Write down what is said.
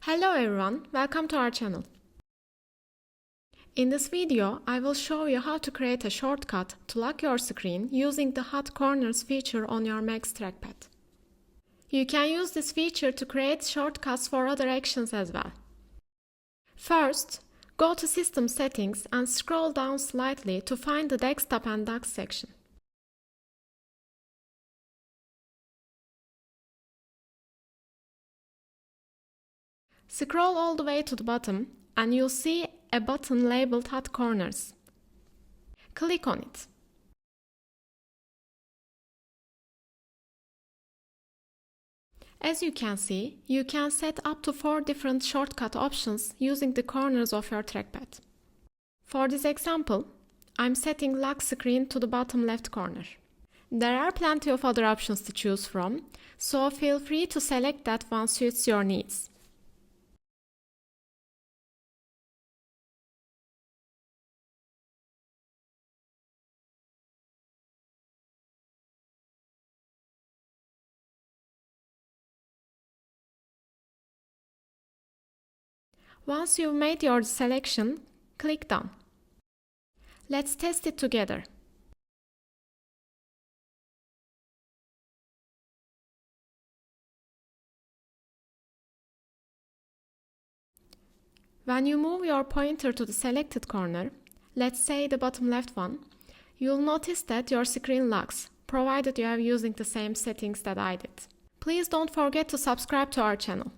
Hello everyone, welcome to our channel. In this video, I will show you how to create a shortcut to lock your screen using the Hot Corners feature on your Mac's trackpad. You can use this feature to create shortcuts for other actions as well. First, go to System Settings and scroll down slightly to find the Desktop and Docs section. Scroll all the way to the bottom and you'll see a button labeled Hot Corners. Click on it. As you can see, you can set up to 4 different shortcut options using the corners of your trackpad. For this example, I'm setting Lock Screen to the bottom left corner. There are plenty of other options to choose from, so feel free to select that one suits your needs. Once you've made your selection, click Done. Let's test it together. When you move your pointer to the selected corner, let's say the bottom left one, you'll notice that your screen locks, provided you are using the same settings that I did. Please don't forget to subscribe to our channel.